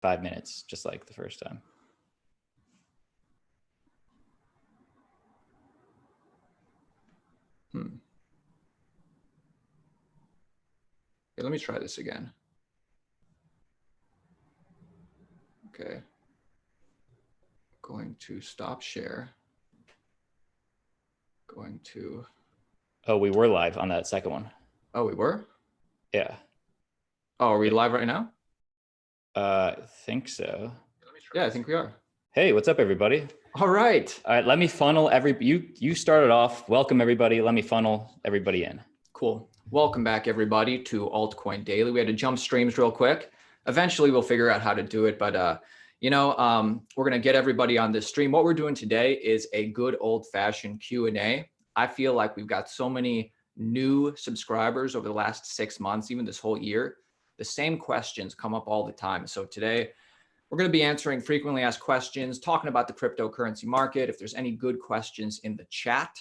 5 minutes, just like the first time. Okay, let me try this again. Okay. Going to stop share. Going to. Oh, we were live on that second one. Oh, we were? Yeah. Oh, are we live right now? I think so. Yeah, I think we are. Hey, what's up, everybody? All right. All right, let me funnel you started off. Welcome, everybody. Let me funnel everybody in. Cool. Welcome back, everybody, to Altcoin Daily. We had to jump streams real quick. Eventually, we'll figure out how to do it. But, we're going to get everybody on this stream. What we're doing today is a good old-fashioned Q&A. I feel like we've got so many new subscribers over the last 6 months, even this whole year. The same questions come up all the time. So today, we're going to be answering frequently asked questions, talking about the cryptocurrency market. If there's any good questions in the chat,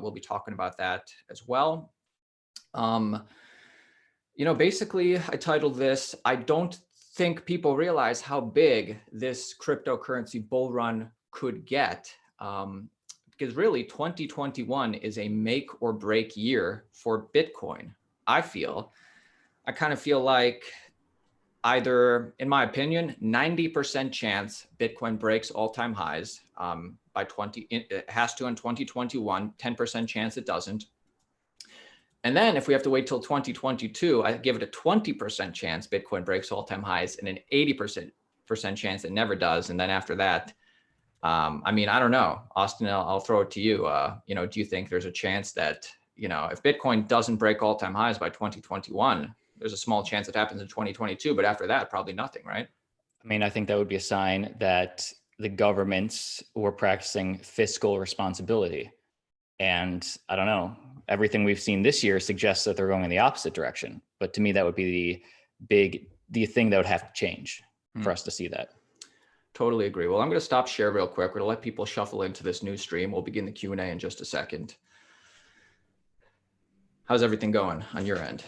we'll be talking about that as well. Basically, I titled this, I don't think people realize how big this cryptocurrency bull run could get. Because really 2021 is a make or break year for Bitcoin. I kind of feel like either, in my opinion, 90% chance Bitcoin breaks all-time highs it has to in 2021, 10% chance it doesn't. And then if we have to wait till 2022, I give it a 20% chance Bitcoin breaks all-time highs and an 80% chance it never does. And then after that, I don't know, Austin, I'll throw it to you. Do you think there's a chance that, if Bitcoin doesn't break all-time highs by 2021, there's a small chance it happens in 2022, but after that, probably nothing, right? I think that would be a sign that the governments were practicing fiscal responsibility. And I don't know, everything we've seen this year suggests that they're going in the opposite direction. But to me, that would be the thing that would have to change for us to see that. Totally agree. Well, I'm going to stop share real quick. We're going to let people shuffle into this new stream. We'll begin the Q&A in just a second. How's everything going on your end?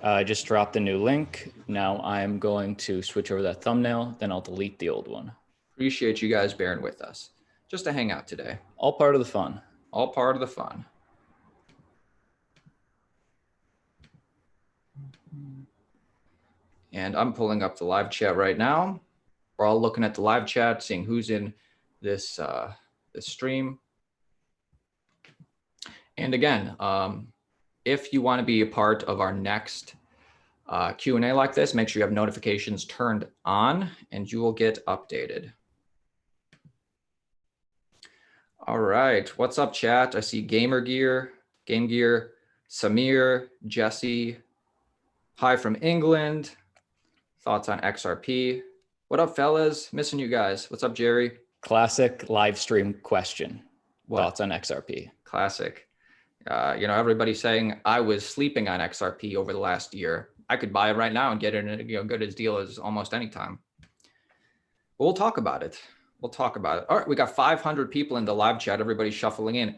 I just dropped a new link. Now I'm going to switch over that thumbnail, then I'll delete the old one. Appreciate you guys bearing with us. Just to hang out today. All part of the fun. All part of the fun. And I'm pulling up the live chat right now. We're all looking at the live chat, seeing who's in this stream. And again, if you want to be a part of our next Q&A like this, make sure you have notifications turned on and you will get updated. All right, what's up, chat? I see Game Gear, Samir, Jesse. Hi from England. Thoughts on XRP? What up, fellas? Missing you guys. What's up, Jerry? Classic live stream question. What? Thoughts on XRP? Classic. Everybody's saying I was sleeping on XRP over the last year. I could buy it right now and get it in good as deal as almost any time. But we'll talk about it. We'll talk about it. All right, we got 500 people in the live chat. Everybody's shuffling in.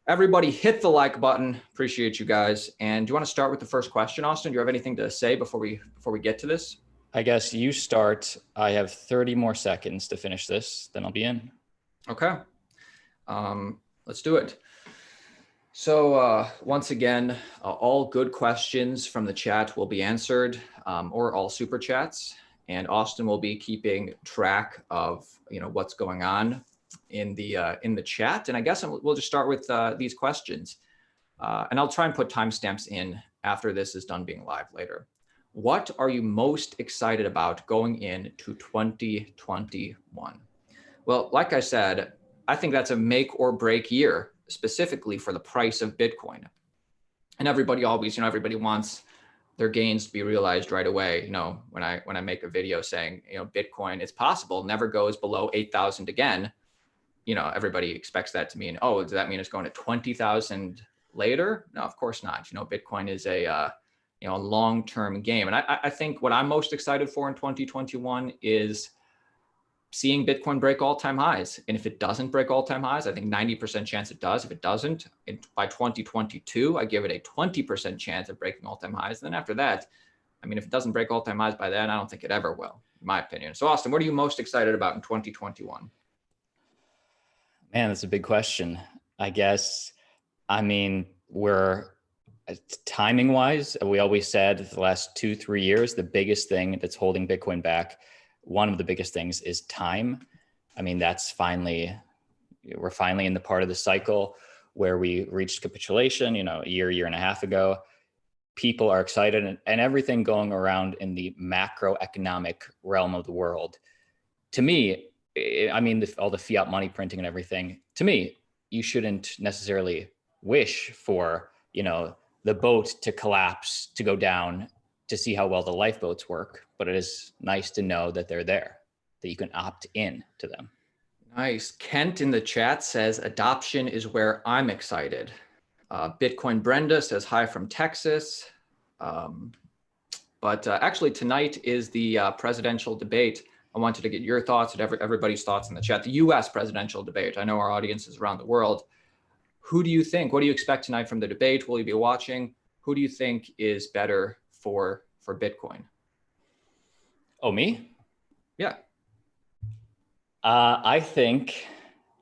Everybody hit the like button. Appreciate you guys. And do you want to start with the first question, Austin? Do you have anything to say before we get to this? I guess you start. I have 30 more seconds to finish this, then I'll be in. Okay. Let's do it. So once again, all good questions from the chat will be answered, or all super chats. And Austin will be keeping track of what's going on in the chat. And I guess we'll just start with these questions. And I'll try and put timestamps in after this is done being live later. What are you most excited about going into 2021? Well, like I said, I think that's a make or break year, specifically for the price of Bitcoin. And everybody always, everybody wants their gains to be realized right away. When I make a video saying, Bitcoin, it's possible, never goes below 8,000 again. Everybody expects that to mean, oh, does that mean it's going to 20,000 later? No, of course not. Bitcoin is a long-term game. And I think what I'm most excited for in 2021 is seeing Bitcoin break all-time highs. And if it doesn't break all-time highs, I think 90% chance it does. If it doesn't, by 2022, I give it a 20% chance of breaking all-time highs. And then after that, if it doesn't break all-time highs by then, I don't think it ever will. in my opinion. So Austin, what are you most excited about in 2021? Man, that's a big question. I guess, I mean, we're timing wise, we always said the last 2-3 years, the biggest thing that's holding Bitcoin back, one of the biggest things is time. I mean, we're finally in the part of the cycle where we reached capitulation, a year and a half ago. People are excited, and everything going around in the macroeconomic realm of the world. To me, I mean, all the fiat money printing and everything, to me, you shouldn't necessarily wish for, the boat to collapse, to go down, to see how well the lifeboats work. But it is nice to know that they're there, that you can opt in to them. Nice. Kent in the chat says adoption is where I'm excited. Bitcoin Brenda says hi from Texas. But actually tonight is the presidential debate. I wanted to get your thoughts and everybody's thoughts in the chat. The US presidential debate. I know our audience is around the world. Who do you think? What do you expect tonight from the debate? Will you be watching? Who do you think is better for Bitcoin? Oh, me? Yeah. I think,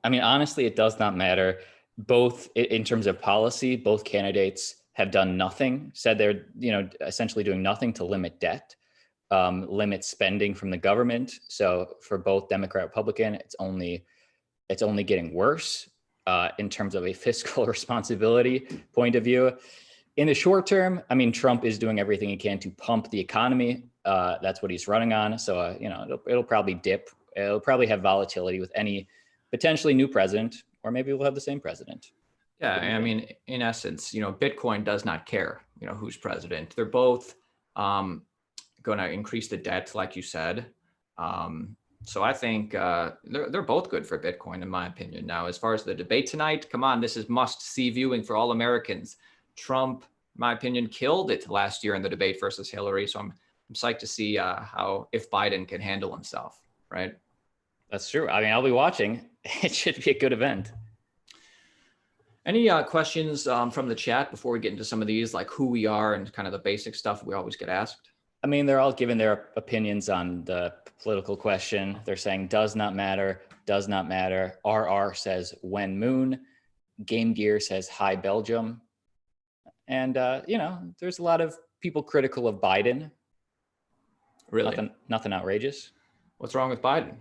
honestly, it does not matter. Both in terms of policy, both candidates have done nothing, said they're, essentially doing nothing to limit debt, limit spending from the government. So for both Democrat and Republican, it's only getting worse in terms of a fiscal responsibility point of view. In the short term, Trump is doing everything he can to pump the economy. That's what he's running on. So, it'll probably dip. It'll probably have volatility with any potentially new president, or maybe we'll have the same president. Yeah, in essence, Bitcoin does not care, who's president. They're both going to increase the debt, like you said. So I think they're both good for Bitcoin, in my opinion. Now, as far as the debate tonight, come on, this is must-see viewing for all Americans. Trump, in my opinion, killed it last year in the debate versus Hillary. So I'm psyched to see if Biden can handle himself, right? That's true. I'll be watching. It should be a good event. Any questions from the chat before we get into some of these, like who we are and kind of the basic stuff we always get asked? They're all giving their opinions on the political question. They're saying does not matter, does not matter. RR says when moon. Game Gear says hi Belgium. And, there's a lot of people critical of Biden. Really? Nothing outrageous. What's wrong with Biden?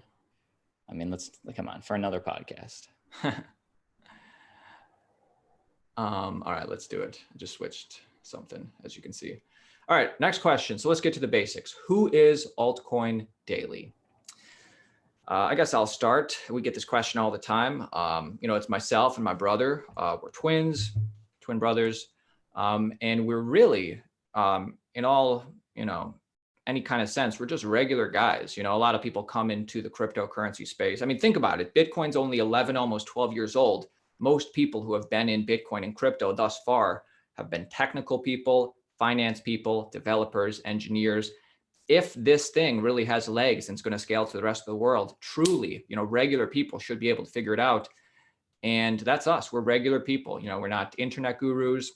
Come on, for another podcast. All right, let's do it. I just switched something, as you can see. All right, next question. So let's get to the basics. Who is Altcoin Daily? I guess I'll start. We get this question all the time. It's myself and my brother. We're twin brothers. And we're really, in all, any kind of sense, we're just regular guys. A lot of people come into the cryptocurrency space. Think about it. Bitcoin's only 11, almost 12 years old. Most people who have been in Bitcoin and crypto thus far have been technical people, finance people, developers, engineers. If this thing really has legs and it's going to scale to the rest of the world, truly, regular people should be able to figure it out. And that's us. We're regular people. We're not internet gurus.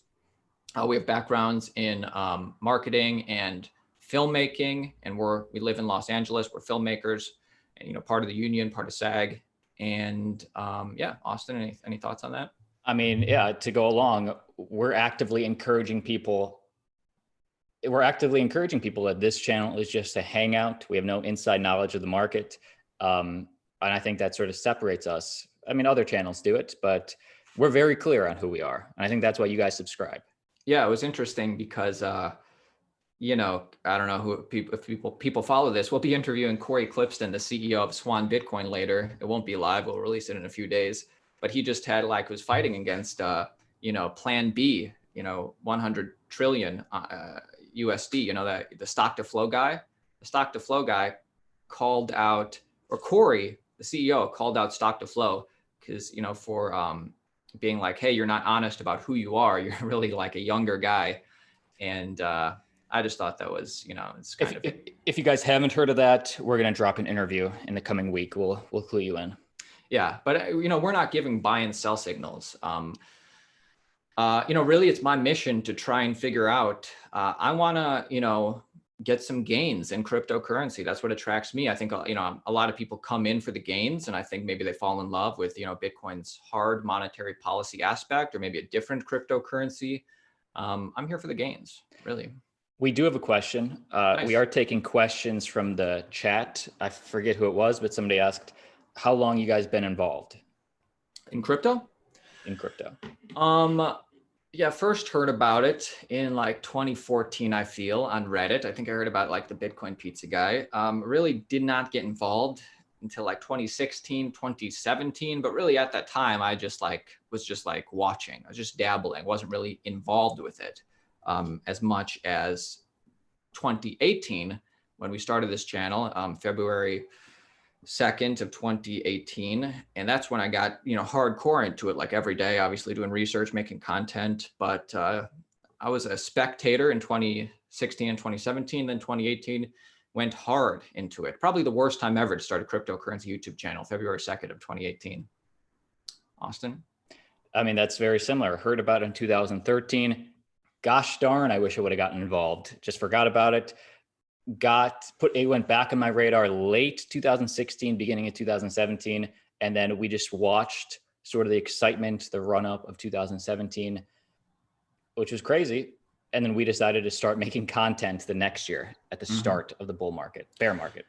We have backgrounds in marketing and filmmaking, and we live in Los Angeles. We're filmmakers, and part of the union, part of SAG. And Austin, any thoughts on that? To go along, we're actively encouraging people that this channel is just a hangout. We have no inside knowledge of the market. And I think that sort of separates us. Other channels do it, but we're very clear on who we are. And I think that's why you guys subscribe. Yeah, it was interesting because, I don't know if people follow this. We'll be interviewing Corey Clipston, the CEO of Swan Bitcoin later. It won't be live. We'll release it in a few days. But he just was fighting against, Plan B, 100 trillion USD, the stock to flow guy. The stock to flow guy called out, or Corey, the CEO, called out stock to flow because, for being like, hey, you're not honest about who you are. You're really like a younger guy. And I just thought that was, it's kind of. If you guys haven't heard of that, we're going to drop an interview in the coming week. We'll clue you in. Yeah, but we're not giving buy and sell signals. Really, it's my mission to try and figure out. I want to, get some gains in cryptocurrency. That's what attracts me. I think, you know, a lot of people come in for the gains, and I think maybe they fall in love with, you know, Bitcoin's hard monetary policy aspect, or maybe a different cryptocurrency. I'm here for the gains, really. We do have a question. Nice. We are taking questions from the chat. I forget who it was, but somebody asked how long you guys been involved In crypto? in crypto. Yeah, first heard about it in like 2014, I feel, on Reddit. I think I heard about like the Bitcoin pizza guy. Really did not get involved until like 2016, 2017. But really at that time, I just like was just like watching. I was just dabbling, wasn't really involved with it as much as 2018 when we started this channel, February 2nd of 2018. And that's when I got, you know, hardcore into it, like every day, obviously doing research, making content. But I was a spectator in 2016 and 2017, then 2018 went hard into it. Probably the worst time ever to start a cryptocurrency YouTube channel, February 2nd of 2018. Austin? I mean, that's very similar. Heard about it in 2013. Gosh darn, I wish I would have gotten involved. Just forgot about it. It went back on my radar late 2016, beginning of 2017. And then we just watched sort of the excitement, the run up of 2017, which was crazy. And then we decided to start making content the next year at the start of the bear market.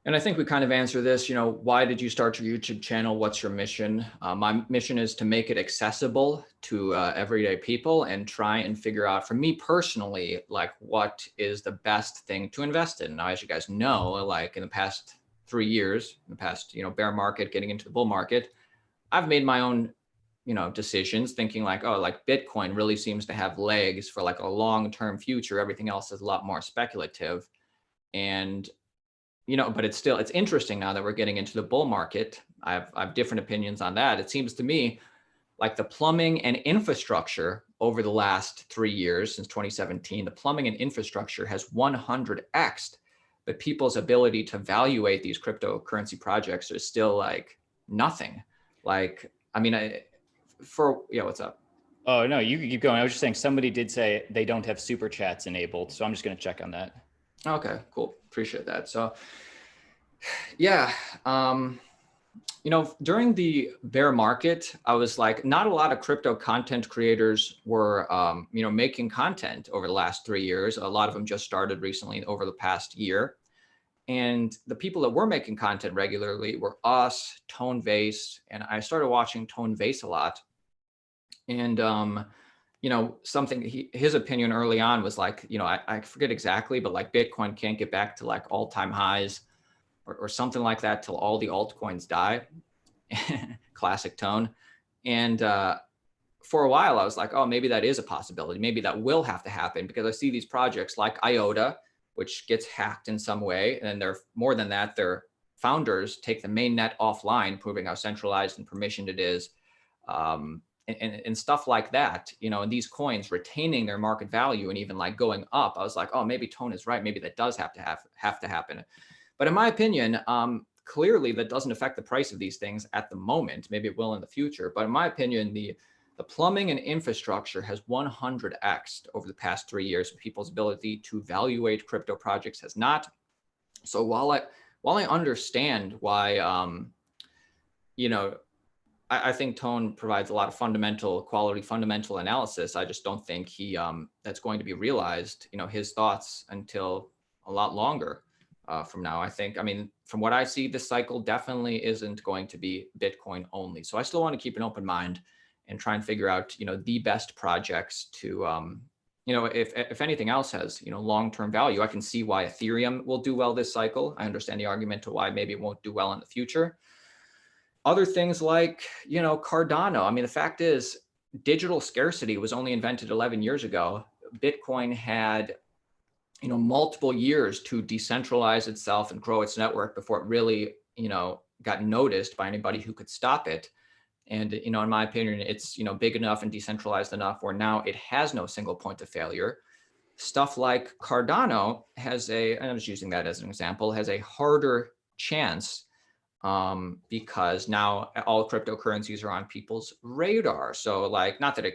And I think we kind of answer this, you know, why did you start your YouTube channel? What's your mission? My mission is to make it accessible to everyday people and try and figure out, for me personally, like what is the best thing to invest in. Now, as you guys know, like in the past 3 years, in the past, you know, bear market, getting into the bull market, I've made my own, you know, decisions thinking like, oh, like Bitcoin really seems to have legs for like a long-term future. Everything else is a lot more speculative. And you know, but it's interesting now that we're getting into the bull market. I have different opinions on that. It seems to me like the plumbing and infrastructure over the last 3 years, since 2017, the plumbing and infrastructure has 100x'd, but people's ability to evaluate these cryptocurrency projects is still like nothing. Like, I mean, yeah, what's up? Oh, no, you keep going. I was just saying somebody did say they don't have super chats enabled. So I'm just going to check on that. Okay, cool. Appreciate that. So yeah, you know, during the bear market, I was like, not a lot of crypto content creators were, you know, making content over the last 3 years. A lot of them just started recently over the past year. And the people that were making content regularly were us, Tone Vase, and I started watching Tone Vase a lot. And you know, his opinion early on was like, you know, I forget exactly, but like Bitcoin can't get back to like all-time highs or something like that till all the altcoins die. Classic Tone. And for a while I was like, oh, maybe that is a possibility. Maybe that will have to happen, because I see these projects like IOTA, which gets hacked in some way. And they're more than that, their founders take the main net offline, proving how centralized and permissioned it is. And stuff like that, you know, and these coins retaining their market value and even like going up. I was like, oh, maybe Tone is right. Maybe that does have to happen. But in my opinion, clearly that doesn't affect the price of these things at the moment. Maybe it will in the future. But in my opinion, the plumbing and infrastructure has 100x'd over the past 3 years. People's ability to evaluate crypto projects has not. So while I understand why, you know, I think Tone provides a lot of fundamental analysis. I just don't think that's going to be realized, you know, his thoughts until a lot longer from now. I mean, from what I see, this cycle definitely isn't going to be Bitcoin only. So I still want to keep an open mind and try and figure out, you know, the best projects to, you know, if anything else has, you know, long-term value. I can see why Ethereum will do well this cycle. I understand the argument to why maybe it won't do well in the future. Other things like, you know, Cardano. I mean, the fact is, digital scarcity was only invented 11 years ago. Bitcoin had, you know, multiple years to decentralize itself and grow its network before it really, you know, got noticed by anybody who could stop it. And, you know, in my opinion, it's, you know, big enough and decentralized enough where now it has no single point of failure. Stuff like Cardano has and I'm just using that as an example, has a harder chance because now all cryptocurrencies are on people's radar. So like, not that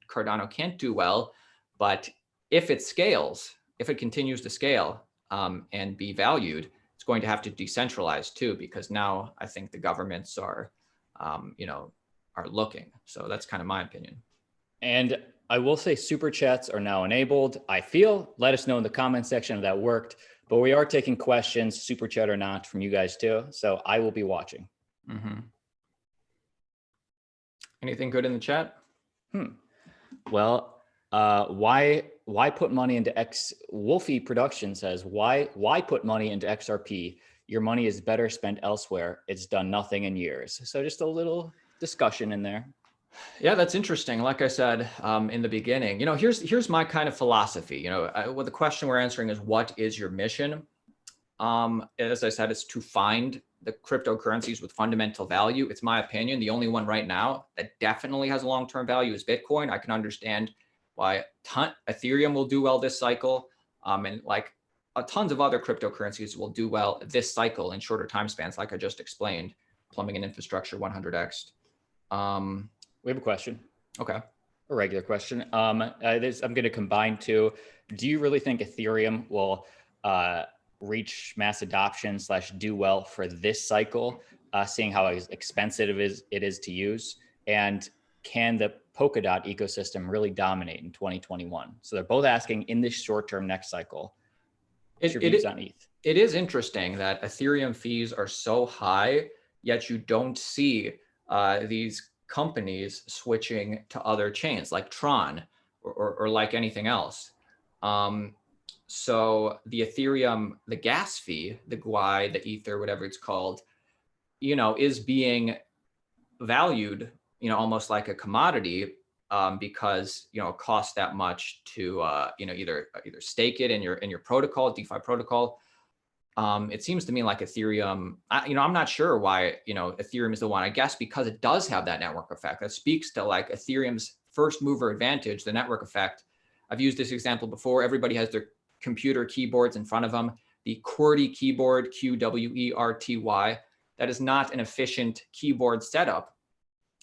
Cardano can't do well, but if it scales, if it continues to scale and be valued, it's going to have to decentralize too, because now I think the governments are, are looking. So that's kind of my opinion. And I will say super chats are now enabled. I feel, let us know in the comment section if that worked, but we are taking questions, super chat or not, from you guys too. So I will be watching. Anything good in the chat? Well, why put money into X? Wolfie Production says, why put money into XRP? Your money is better spent elsewhere. It's done nothing in years. So just a little discussion in there. Yeah, that's interesting. Like I said in the beginning, here's my kind of philosophy. Well, the question we're answering is, what is your mission? As I said, it's to find the cryptocurrencies with fundamental value. It's my opinion. The only one right now that definitely has long-term value is Bitcoin. I can understand why Ethereum will do well this cycle, and like tons of other cryptocurrencies will do well this cycle in shorter time spans, like I just explained, plumbing and infrastructure 100x. We have a question. Okay. A regular question. I'm going to combine two. Do you really think Ethereum will reach mass adoption / do well for this cycle, seeing how expensive it is to use? And can the Polkadot ecosystem really dominate in 2021? So they're both asking, in this short-term next cycle, what's your views on ETH? It is interesting that Ethereum fees are so high, yet you don't see these companies switching to other chains like Tron or like anything else. So the Ethereum, the gas fee, the GUI, the Ether, whatever it's called, is being valued, almost like a commodity, because it costs that much to either stake it in your protocol, DeFi protocol. It seems to me like Ethereum, I'm not sure why, Ethereum is the one. I guess because it does have that network effect. That speaks to like Ethereum's first mover advantage, the network effect. I've used this example before. Everybody has their computer keyboards in front of them. The QWERTY keyboard, QWERTY, that is not an efficient keyboard setup.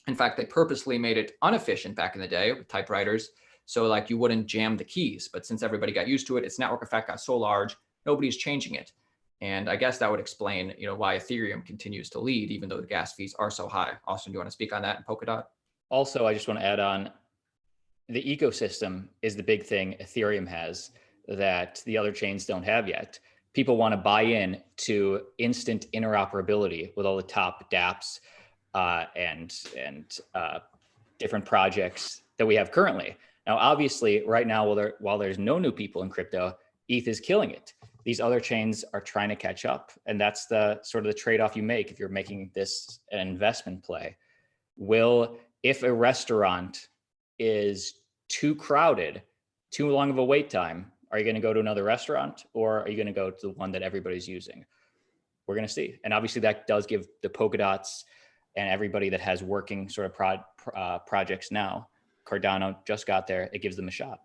In fact, they purposely made it inefficient back in the day with typewriters, so like you wouldn't jam the keys. But since everybody got used to it, its network effect got so large, nobody's changing it. And I guess that would explain, why Ethereum continues to lead, even though the gas fees are so high. Austin, do you want to speak on that in Polkadot? Also, I just want to add on, the ecosystem is the big thing Ethereum has that the other chains don't have yet. People want to buy in to instant interoperability with all the top dApps and different projects that we have currently. Now, obviously, right now, while there's no new people in crypto, ETH is killing it. These other chains are trying to catch up, and that's the sort of the trade-off you make if you're making this an investment play. If a restaurant is too crowded, too long of a wait time, are you going to go to another restaurant, or are you going to go to the one that everybody's using? We're going to see. And obviously that does give the Polkadots and everybody that has working sort of projects now, Cardano just got there, it gives them a shot.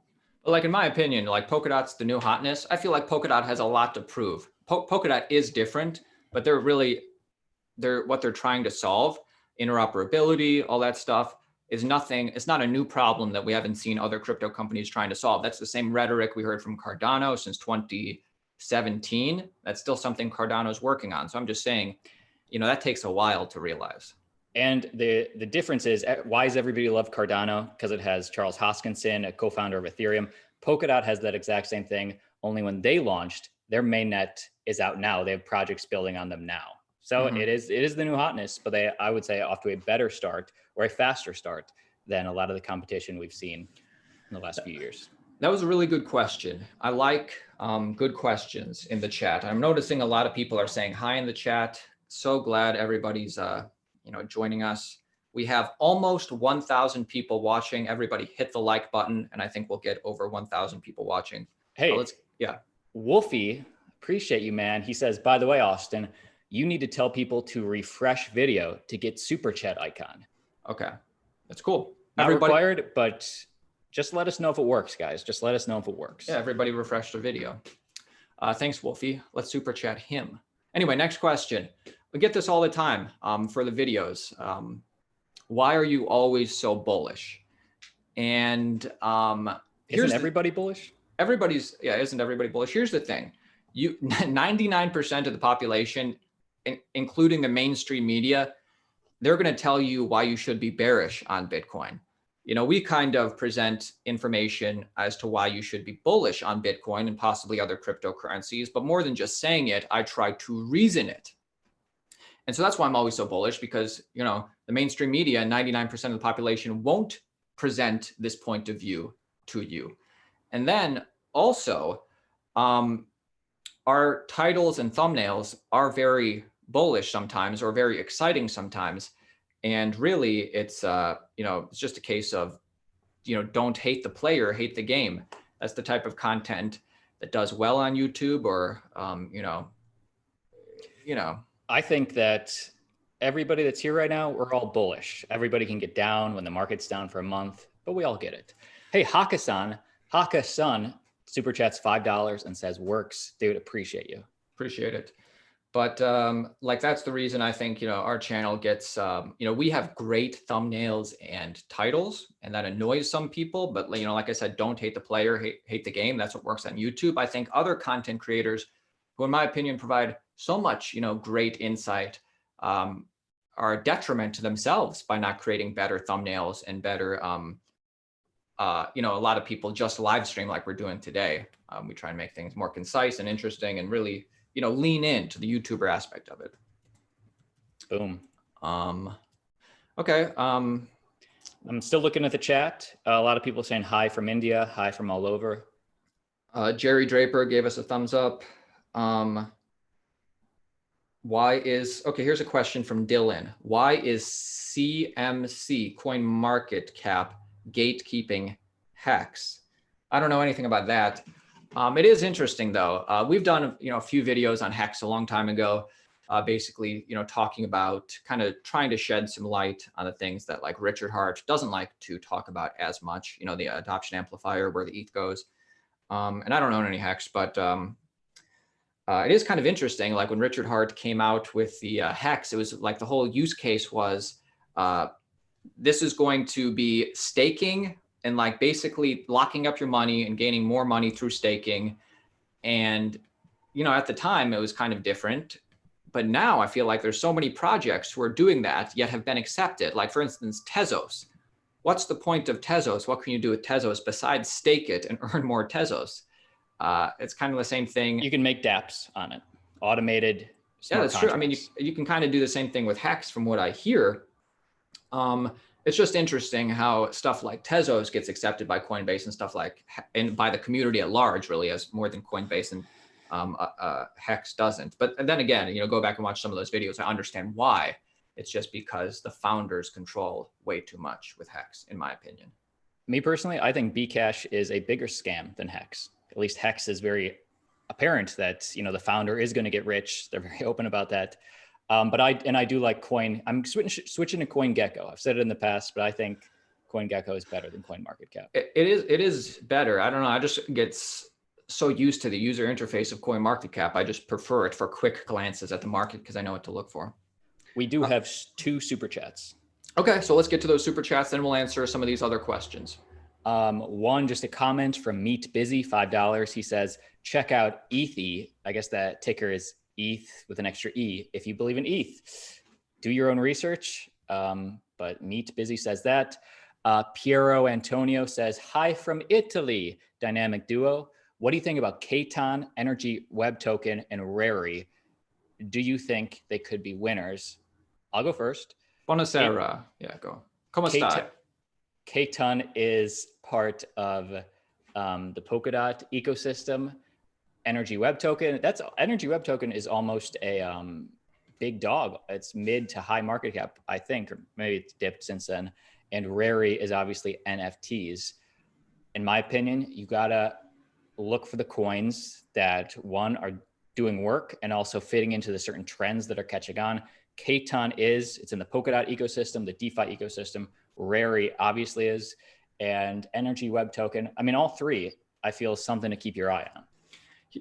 Like, in my opinion, like Polkadot's the new hotness. I feel like Polkadot has a lot to prove. Polkadot is different, but what they're trying to solve, interoperability, all that stuff, is nothing. It's not a new problem that we haven't seen other crypto companies trying to solve. That's the same rhetoric we heard from Cardano since 2017. That's still something Cardano's working on. So I'm just saying, that takes a while to realize. And the difference is, why does everybody love Cardano? Because it has Charles Hoskinson, a co-founder of Ethereum. Polkadot has that exact same thing, only when they launched, their mainnet is out now. They have projects building on them now. So it is the new hotness, but I would say, off to a better start, or a faster start than a lot of the competition we've seen in the last few years. That was a really good question. I like good questions in the chat. I'm noticing a lot of people are saying hi in the chat. So glad everybody's joining us. We have almost 1,000 people watching. Everybody hit the like button, and I think we'll get over 1,000 people watching. Hey, Wolfie, appreciate you, man. He says, by the way, Austin, you need to tell people to refresh video to get super chat icon. Okay, that's cool. Not required, but just let us know if it works, guys. Just let us know if it works. Yeah, everybody refresh their video. Thanks, Wolfie. Let's super chat him. Anyway, next question. We get this all the time for the videos. Why are you always so bullish? And isn't everybody bullish? isn't everybody bullish? Here's the thing. 99% of the population, including the mainstream media, they're going to tell you why you should be bearish on Bitcoin. We kind of present information as to why you should be bullish on Bitcoin and possibly other cryptocurrencies, but more than just saying it, I try to reason it. And so that's why I'm always so bullish, because, the mainstream media, 99% of the population won't present this point of view to you. And then also, our titles and thumbnails are very bullish sometimes, or very exciting sometimes. And really it's, it's just a case of, don't hate the player, hate the game. That's the type of content that does well on YouTube, or, I think that everybody that's here right now, we're all bullish. Everybody can get down when the market's down for a month, but we all get it. Hey, Haka-san super chats $5 and says, works. Dude, appreciate you. Appreciate it. But that's the reason I think, our channel gets, we have great thumbnails and titles, and that annoys some people. But, like I said, don't hate the player, hate the game. That's what works on YouTube. I think other content creators who, in my opinion, provide so much, great insight, are a detriment to themselves by not creating better thumbnails and better, a lot of people just live stream like we're doing today. We try and make things more concise and interesting, and really, lean into the YouTuber aspect of it. Boom. Okay. I'm still looking at the chat. A lot of people saying hi from India, hi from all over. Jerry Draper gave us a thumbs up. Here's a question from Dylan. Why is CMC, coin market cap, gatekeeping Hex? I don't know anything about that. It is interesting though. We've done, a few videos on Hex a long time ago, basically, talking about, kind of trying to shed some light on the things that like Richard Hart doesn't like to talk about as much, the adoption amplifier, where the ETH goes. And I don't own any Hex, but it is kind of interesting. Like when Richard Hart came out with the Hex, it was like the whole use case was, this is going to be staking and like basically locking up your money and gaining more money through staking. And, at the time it was kind of different, but now I feel like there's so many projects who are doing that yet have been accepted. Like for instance, Tezos. What's the point of Tezos? What can you do with Tezos besides stake it and earn more Tezos? It's kind of the same thing. You can make dApps on it, automated. Yeah, that's true. I mean, you can kind of do the same thing with Hex from what I hear. It's just interesting how stuff like Tezos gets accepted by Coinbase and stuff like, and by the community at large, really, as more than Coinbase, and Hex doesn't. But then again, go back and watch some of those videos. I understand why. It's just because the founders control way too much with Hex, in my opinion. Me personally, I think Bcash is a bigger scam than Hex. At least Hex is very apparent that, the founder is going to get rich. They're very open about that. But I do like Coin. I'm switching to CoinGecko. I've said it in the past, but I think CoinGecko is better than CoinMarketCap. It is better. I don't know. I just get so used to the user interface of CoinMarketCap. I just prefer it for quick glances at the market because I know what to look for. We do have 2 super chats. Okay, so let's get to those super chats, then we'll answer some of these other questions. One, just a comment from Meet Busy, $5. He says, check out Ethy. I guess that ticker is ETH with an extra E. If you believe in ETH, do your own research. But Meet Busy says that. Piero Antonio says, hi from Italy, dynamic duo. What do you think about Katon, Energy Web Token, and Rari? Do you think they could be winners? I'll go first. Buonasera. Yeah, go. Come stai? Katon is part of the Polkadot ecosystem. Energy Web Token. Energy Web Token is almost a big dog. It's mid to high market cap, I think, or maybe it's dipped since then. And Rari is obviously NFTs. In my opinion, you gotta look for the coins that, one, are doing work and also fitting into the certain trends that are catching on. Katon it's in the Polkadot ecosystem, the DeFi ecosystem. Rari obviously is, and Energy Web Token. I mean, all three, I feel, is something to keep your eye on.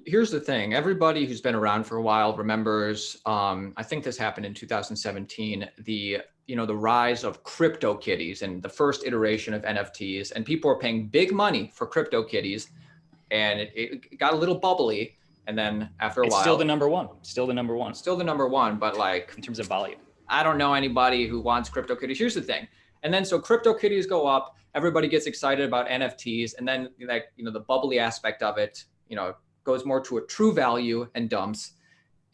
Here's the thing. Everybody who's been around for a while remembers, I think this happened in 2017, the rise of CryptoKitties and the first iteration of NFTs, and people are paying big money for CryptoKitties. and it got a little bubbly. And then after a while, still the number one, still the number one, but like in terms of volume. I don't know anybody who wants CryptoKitties. Here's the thing. And then so CryptoKitties go up, everybody gets excited about NFTs. And then like, the bubbly aspect of it, goes more to a true value and dumps.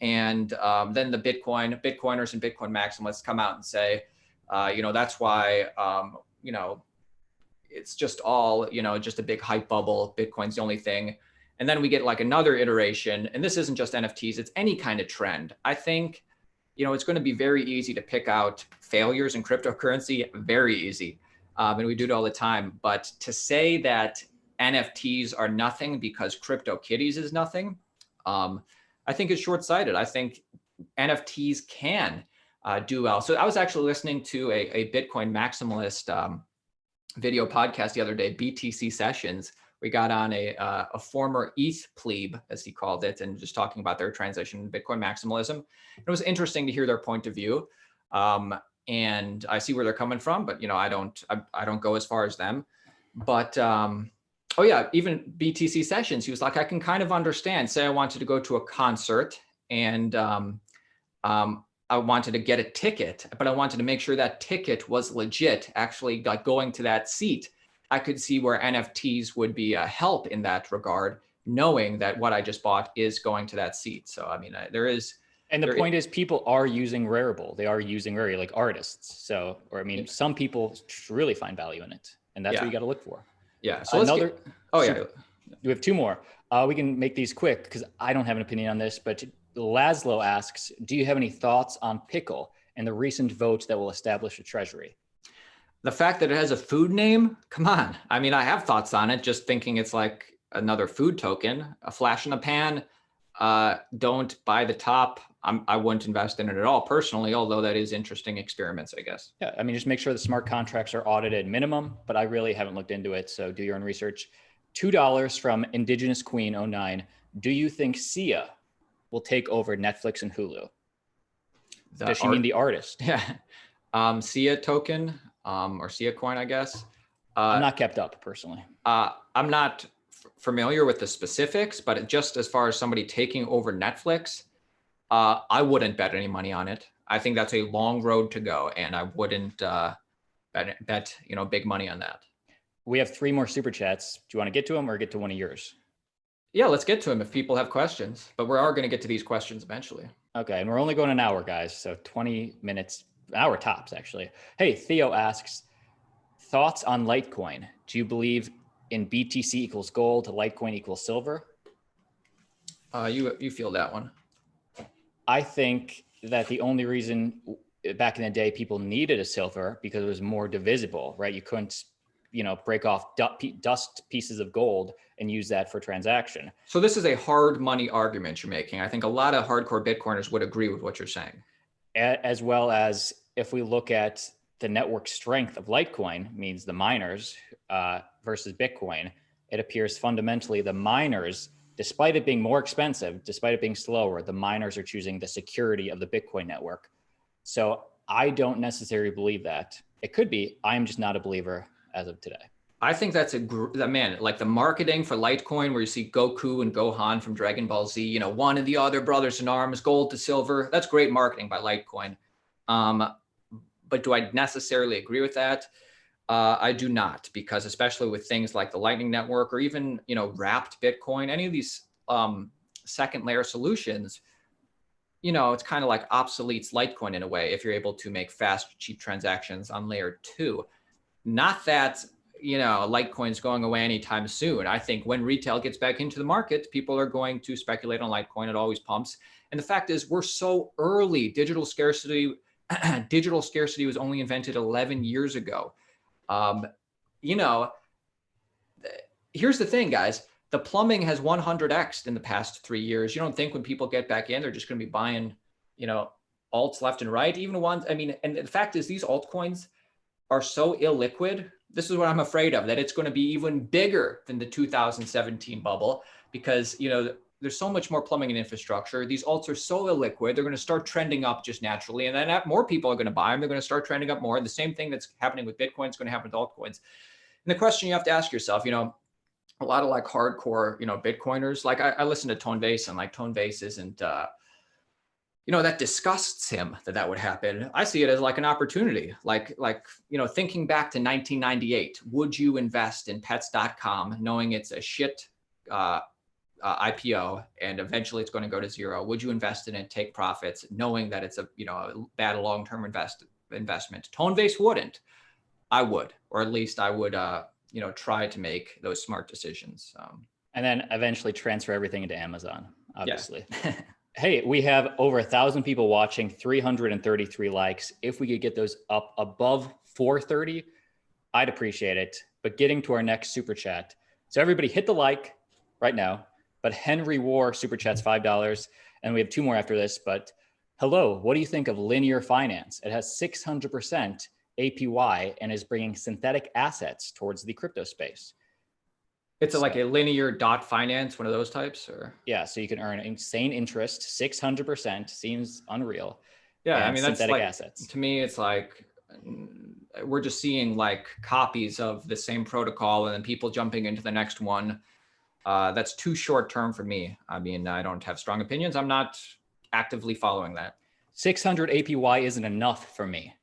And then the Bitcoiners and Bitcoin maximalists come out and say, that's why, it's just all, just a big hype bubble. Bitcoin's the only thing. And then we get like another iteration. And this isn't just NFTs, it's any kind of trend. I think, it's going to be very easy to pick out failures in cryptocurrency, very easy. And we do it all the time. But to say that NFTs are nothing because CryptoKitties is nothing, I think it's short-sighted. I think NFTs can do well. So I was actually listening to a Bitcoin maximalist video podcast the other day, BTC Sessions. We got on a former ETH plebe, as he called it, and just talking about their transition in Bitcoin maximalism. It was interesting to hear their point of view. And I see where they're coming from, but I don't go as far as them. But oh yeah, even BTC Sessions, he was like, I can kind of understand. Say I wanted to go to a concert and I wanted to get a ticket, but I wanted to make sure that ticket was legit, actually like going to that seat. I could see where NFTs would be a help in that regard, knowing that what I just bought is going to that seat. So, I mean, there is. And the point is people are using Rarible. They are using Rare, like artists. So, or I mean, some people really find value in it, and that's what you got to look for. Yeah. So we have two more. We can make these quick because I don't have an opinion on this, but Laszlo asks, do you have any thoughts on Pickle and the recent vote that will establish a treasury? The fact that it has a food name, come on. I mean, I have thoughts on it, just thinking it's like another food token, a flash in the pan. Don't buy the top. I wouldn't invest in it at all personally, although that is interesting experiments, I guess. Yeah, I mean, just make sure the smart contracts are audited minimum, but I really haven't looked into it. So do your own research. $2 from Indigenous Queen 09. Do you think Sia will take over Netflix and Hulu? Does she mean the artist? Yeah. Sia token. Or Sia coin, I guess. I'm not kept up personally. I'm not familiar with the specifics, but just as far as somebody taking over Netflix, I wouldn't bet any money on it. I think that's a long road to go, and I wouldn't bet big money on that. We have 3 more super chats. Do you want to get to them or get to one of yours? Yeah, let's get to them if people have questions, but we are going to get to these questions eventually. Okay, and we're only going an hour, guys, so 20 minutes. Hour tops, actually. Hey, Theo asks, thoughts on Litecoin? Do you believe in BTC equals gold, Litecoin equals silver? You feel that one. I think that the only reason back in the day people needed a silver because it was more divisible, right? You couldn't, break off dust pieces of gold and use that for transaction. So this is a hard money argument you're making. I think a lot of hardcore Bitcoiners would agree with what you're saying. As well as if we look at the network strength of Litecoin, means the miners versus Bitcoin, it appears fundamentally the miners, despite it being more expensive, despite it being slower, the miners are choosing the security of the Bitcoin network. So I don't necessarily believe that. It could be. I'm just not a believer as of today. I think that's man, like the marketing for Litecoin where you see Goku and Gohan from Dragon Ball Z, one and the other brothers in arms, gold to silver. That's great marketing by Litecoin. But do I necessarily agree with that? I do not, because especially with things like the Lightning Network or even, wrapped Bitcoin, any of these second layer solutions, it's kind of like obsoletes Litecoin in a way if you're able to make fast, cheap transactions on layer 2. Not that Litecoin is going away anytime soon. I think when retail gets back into the market, people are going to speculate on Litecoin. It always pumps. And the fact is, we're so early. Digital scarcity was only invented 11 years ago. Here's the thing, guys. The plumbing has 100x'd in the past 3 years. You don't think when people get back in, they're just going to be buying, alts left and right, even ones. I mean, and the fact is, these altcoins are so illiquid. This is what I'm afraid of, that it's going to be even bigger than the 2017 bubble because, there's so much more plumbing and infrastructure. These alts are so illiquid. They're going to start trending up just naturally. And then more people are going to buy them. They're going to start trending up more. And the same thing that's happening with Bitcoin is going to happen with altcoins. And the question you have to ask yourself, a lot of like hardcore, Bitcoiners, like I listen to Tone Vays, and like Tone Vays isn't, that disgusts him that would happen. I see it as like an opportunity. Like, thinking back to 1998, would you invest in pets.com knowing it's a shit IPO and eventually it's going to go to zero? Would you invest in it, take profits, knowing that it's a bad long-term investment? Tone Vays wouldn't. I would, or at least I would, try to make those smart decisions. And then eventually transfer everything into Amazon, obviously. Yeah. Hey, we have over 1,000 people watching, 333 likes. If we could get those up above 430, I'd appreciate it. But getting to our next super chat. So everybody hit the like right now. But Henry War super chats $5. And we have two more after this. But hello, what do you think of linear finance? It has 600% APY and is bringing synthetic assets towards the crypto space. It's like a linear dot finance, one of those types, or? Yeah, so you can earn insane interest, 600%, seems unreal. Yeah, I mean, that's synthetic like, assets. To me, it's like, we're just seeing like copies of the same protocol and then people jumping into the next one. That's too short term for me. I mean, I don't have strong opinions. I'm not actively following that. 600 APY isn't enough for me.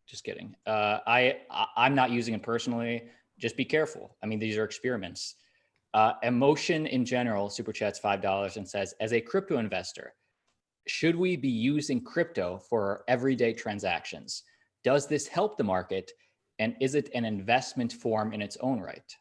Just kidding. I'm not using it personally. Just be careful. I mean, these are experiments. Emotion in general, super chats $5 and says, as a crypto investor, should we be using crypto for our everyday transactions? Does this help the market? And is it an investment form in its own right?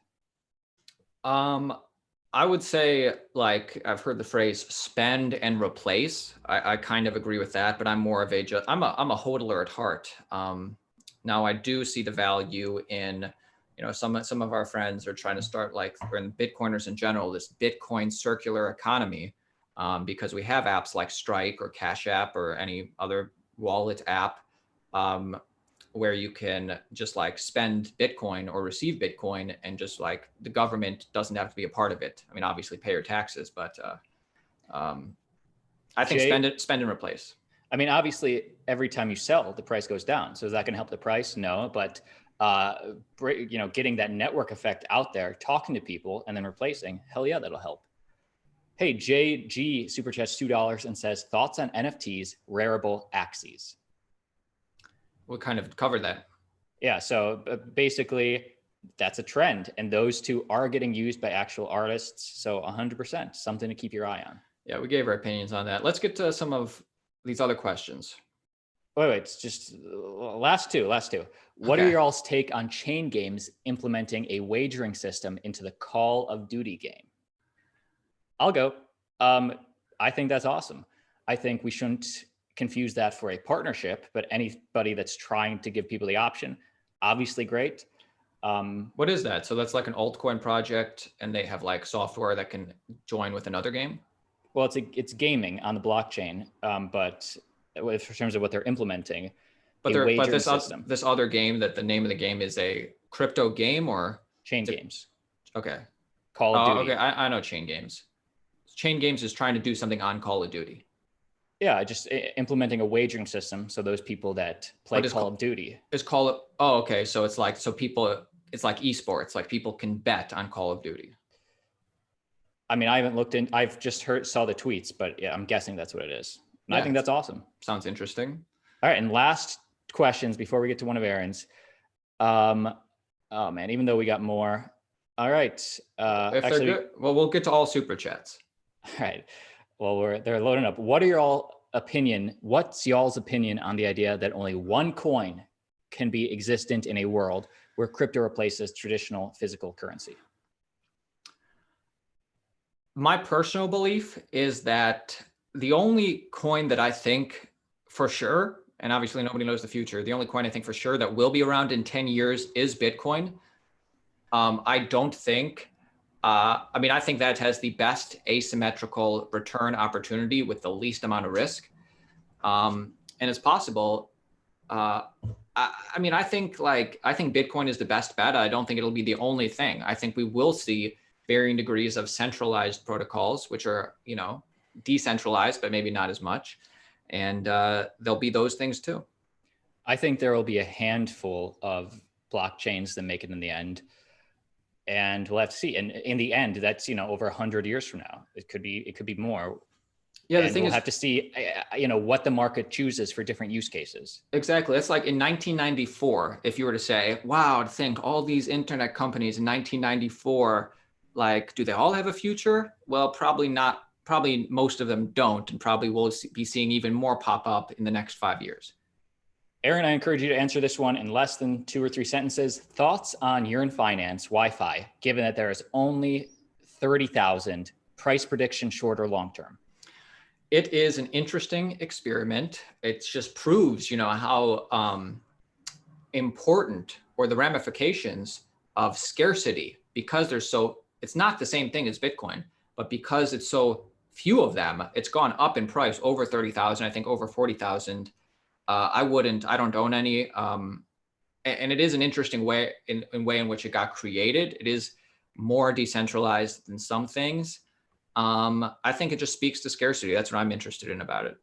I would say, like, I've heard the phrase spend and replace. I kind of agree with that, but I'm more of I'm a hodler at heart. Now I do see the value in, some of our friends are trying to start, like, in Bitcoiners in general, this Bitcoin circular economy, because we have apps like Strike or Cash App or any other wallet app, where you can just like spend Bitcoin or receive Bitcoin, and just like the government doesn't have to be a part of it. I mean, obviously pay your taxes, but I think spend and replace. I mean, obviously every time you sell, the price goes down. So is that going to help the price? No, but getting that network effect out there, talking to people and then replacing, hell yeah, that'll help. Hey, JG super chats $2 and says, thoughts on NFTs, rareable axes. We kind of covered that. Yeah, so basically that's a trend, and those two are getting used by actual artists. So 100%, something to keep your eye on. Yeah, we gave our opinions on that. Let's get to some of these other questions. Wait, it's just last two. What are your all's take on ChainGames implementing a wagering system into the Call of Duty game? I'll go. I think that's awesome. I think we shouldn't confuse that for a partnership, but anybody that's trying to give people the option, obviously great. What is that? So that's like an altcoin project, and they have like software that can join with another game? Well, it's gaming on the blockchain, but in terms of what they're implementing, but this other game, that the name of the game is a crypto game, or ChainGames. Okay. Call of Duty. Okay, I know ChainGames. ChainGames is trying to do something on Call of Duty. Yeah, just implementing a wagering system, so those people that play Call of Duty. Okay, so it's like, it's like esports, like people can bet on Call of Duty. I mean, I haven't looked in, I've just saw the tweets, but yeah, I'm guessing that's what it is. And yeah, I think that's awesome. Sounds interesting. All right, and last questions before we get to one of Aaron's. Oh man, even though we got more. All right. If they're good, well, we'll get to all super chats. All right. Well, they're loading up. What's y'all's opinion on the idea that only one coin can be existent in a world where crypto replaces traditional physical currency? My personal belief is that the only coin that I think for sure, and obviously nobody knows the future, the only coin I think for sure that will be around in 10 years is Bitcoin. I don't think, I think that has the best asymmetrical return opportunity with the least amount of risk. And it's possible. I think Bitcoin is the best bet. I don't think it'll be the only thing. I think we will see varying degrees of centralized protocols, which are, decentralized, but maybe not as much. And there'll be those things too. I think there will be a handful of blockchains that make it in the end. and we'll have to see. And in the end, that's, over 100 years from now. It could be more. Yeah, the and thing we'll is, have to see, what the market chooses for different use cases. exactly. It's like in 1994, if you were to say, wow, to think all these internet companies in 1994, like, do they all have a future? Well, probably not. Probably most of them don't, and probably we'll be seeing even more pop up in the next 5 years. Aaron, I encourage you to answer this one in less than 2 or 3 sentences. Thoughts on Yearn Finance Wi-Fi, given that there is only 30,000, price prediction short or long term? It is an interesting experiment. It just proves, how important, or the ramifications of scarcity, because it's not the same thing as Bitcoin, but because it's so few of them, it's gone up in price over 30,000, I think over 40,000. I don't own any. And it is an interesting way in which it got created. It is more decentralized than some things. I think it just speaks to scarcity. That's what I'm interested in about it.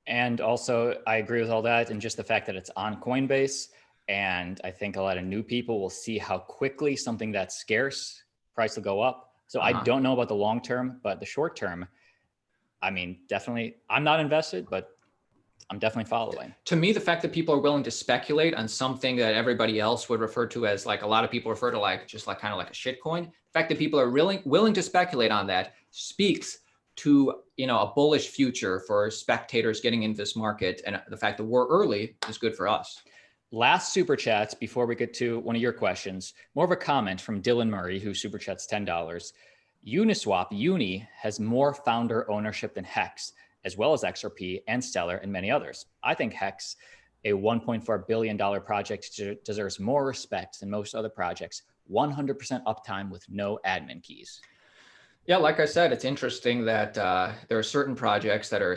And also, I agree with all that, and just the fact that it's on Coinbase. And I think a lot of new people will see how quickly something that's scarce, price will go up. So I don't know about the long term, but the short term, I mean, definitely, I'm not invested, but I'm definitely following. To me, the fact that people are willing to speculate on something that everybody else would refer to as, like, a lot of people refer to, like, just like kind of like a shit coin. The fact that people are really willing to speculate on that speaks to, a bullish future for spectators getting into this market. And the fact that we're early is good for us. Last super chats before we get to one of your questions. More of a comment from Dylan Murray, who super chats $10. Uniswap, Uni, has more founder ownership than Hex, as well as XRP and Stellar and many others. I think Hex, a $1.4 billion project, deserves more respect than most other projects. 100% uptime with no admin keys. Yeah, like I said, it's interesting that there are certain projects that are,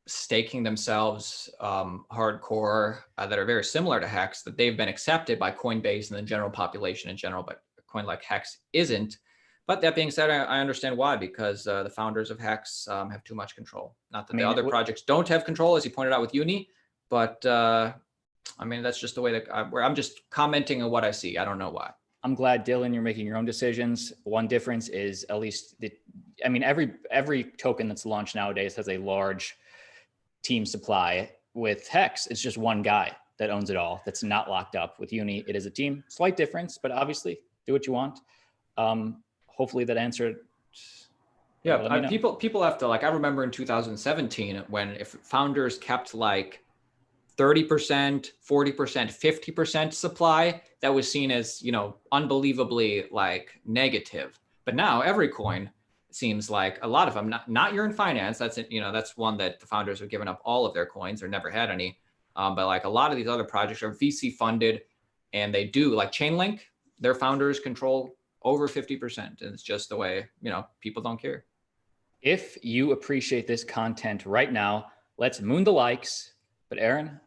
staking themselves hardcore that are very similar to Hex, that they've been accepted by Coinbase and the general population in general, but a coin like Hex isn't. But that being said, I understand why, because the founders of Hex have too much control. Not that the other projects don't have control, as you pointed out with Uni, but that's just the way that I'm just commenting on what I see. I don't know why. I'm glad, Dylan, you're making your own decisions. One difference is at least every token that's launched nowadays has a large team supply. With Hex, it's just one guy that owns it all. That's not locked up. With Uni, it is a team. Slight difference, but obviously do what you want. Hopefully that answered. Yeah, people have to, like, I remember in 2017 when if founders kept like 30%, 40%, 50% supply, that was seen as, unbelievably like negative. But now every coin seems like, a lot of them, not Yearn Finance, that's it, that's one that the founders have given up all of their coins or never had any. But like a lot of these other projects are VC funded, and they do, like Chainlink, their founders control over 50%. And it's just the way, people don't care. If you appreciate this content right now, let's moon the likes. But Aaron,